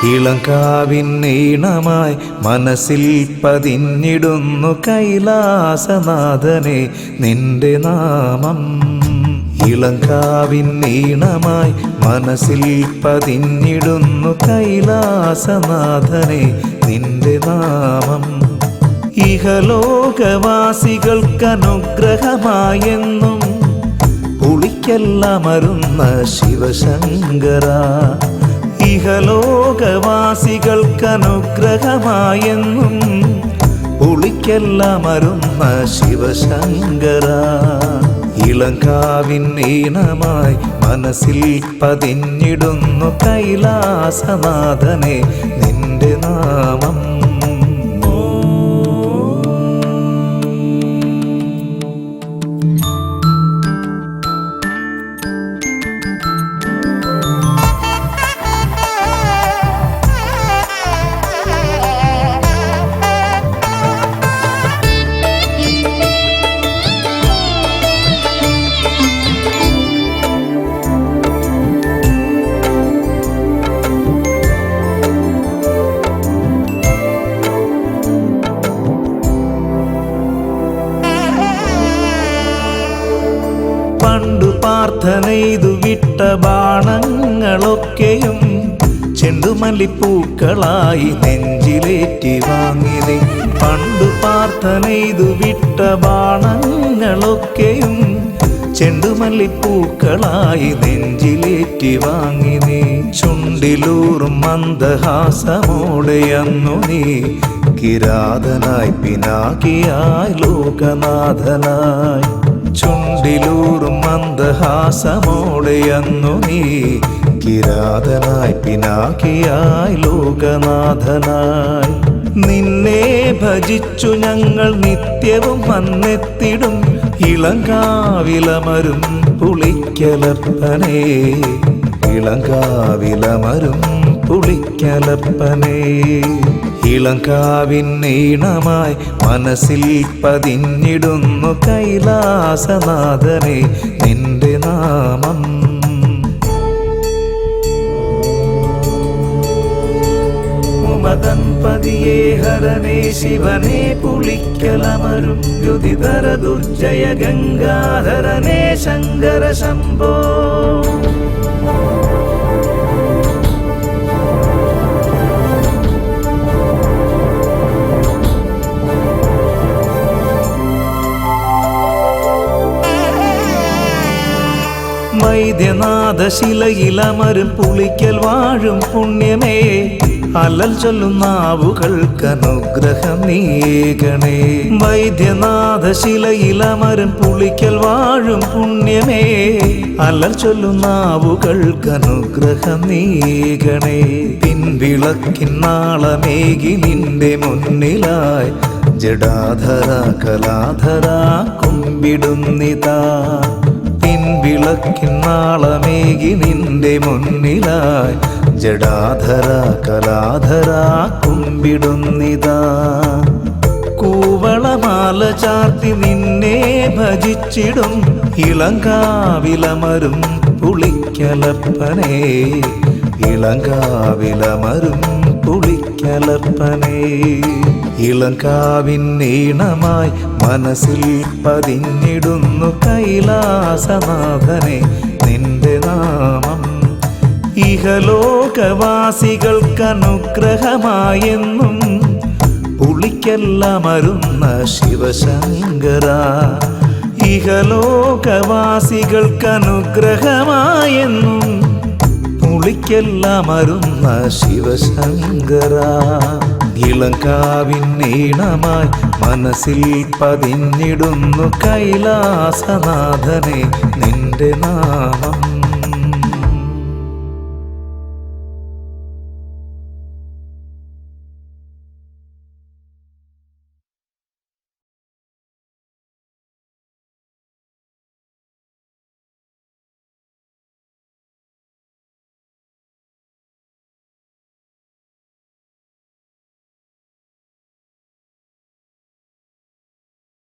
ഇളങ്കാവിൻ ഈണമായി മനസ്സിൽ പതിഞ്ഞിടുന്നു കൈലാസനാഥനെ നിന്റെ നാമം. ഇളങ്കാവിൻ ഈണമായി മനസ്സിൽ പതിഞ്ഞിടുന്നു കൈലാസനാഥനെ നിന്റെ നാമം. ഇഹലോകവാസികൾക്കനുഗ്രഹമായെന്നും പുളിക്കെല്ലാമരുന്ന ശിവശങ്കര. ഇഹലോകവാസികൾക്കനുഗ്രഹമായെന്നും പുളിക്കെല്ലാമരുന്ന ശിവശങ്കര. ഇളങ്കാവിൻ ഈണമായി മനസ്സിൽ പതിഞ്ഞിടുന്നു കൈലാസനാഥനെ നിന്റെ നാമം. പണ്ടു പ്രാർത്ഥനയിതു വിട്ട ബാണങ്ങളൊക്കെയും ചെണ്ടുമല്ലിപ്പൂക്കളായി നെഞ്ചിലേറ്റി വാങ്ങിനി. പണ്ടു പ്രാർത്ഥനയിതു വിട്ട ബാണങ്ങളൊക്കെയും ചെണ്ടുമല്ലിപ്പൂക്കളായി നെഞ്ചിലേറ്റി വാങ്ങിനി. ചുണ്ടിലൂറും മന്ദഹാസമോടെ അന്നു നീ കിരാതനായി പിനാകിയായി ലോകനാഥനായി. ചുണ്ടിലൂറും മന്ദഹാസമോടെ അന്നു നീ കിരാതനായി പിനാകിയായി ലോകനാഥനായി. നിന്നെ ഭജിച്ചു ഞങ്ങൾ നിത്യവും വന്നെത്തിടും ഇളങ്കാവിലമരും പുളിക്കലപ്പനേ. ഇളങ്കാവിലമരും പുളിക്കലപ്പനേ. ഇളങ്കാവിൻ ഈണമായി മനസ്സിൽ പതിഞ്ഞിടുന്നു കൈലാസനാഥനെ നിന്റെ നാമം. മദൻപതിയേ ഹരനേ ശിവനേ പുളിക്കലമരും ദ്യുതിധര ദുർജയ ഗംഗാധരനേ ശങ്കര ശംഭോ. വൈദ്യനാഥശിലയിലമരും പുളിക്കൽ വാഴും പുണ്യമേ. അലൽ ചൊല്ലുന്ന നാവുകൾക്കനുഗ്രഹം നീകണേ. വൈദ്യനാഥശിലയിലമരും പുളിക്കൽ വാഴും പുണ്യമേ. അലൽ ചൊല്ലുന്ന നാവുകൾക്കനുഗ്രഹം നീകണേ. പിൻവിളക്കിൻ നാളമേകി നിന്റെ മുന്നിലായി ജഡാധര കലാധര കുമ്പിടുന്നിതാ. പിൻവിളക്കിൻ നാളമേകി നിന്റെ മുന്നിലായി ജഡാധര കലാധര കുമ്പിടുന്നിതാ. കൂവളമാല ചാർത്തി നിന്നെ ഭജിച്ചിടും ഇളങ്കാവിലമരും പുളിക്കലപ്പനേ. ഇളങ്കാവിലമരും പുളിക്കലപ്പനേ. ഇളങ്കാവിൻ ഈണമായി മനസ്സിൽ പതിഞ്ഞിടുന്നു കൈലാസനാഥനെ നിന്റെ നാമം. ഇഹലോകവാസികൾക്കനുഗ്രഹമായെന്നും പുളിക്കെല്ലാമരുന്ന ശിവശങ്കര. ഇഹലോകവാസികൾക്കനുഗ്രഹമായെന്നും പുളിക്കെല്ലാം അരുന്ന ശിവശങ്കര. ഇളങ്കാവിൻ ഈണമായി മനസ്സിൽ പതിഞ്ഞിടുന്നു കൈലാസനാഥനെ നിന്റെ നാമം.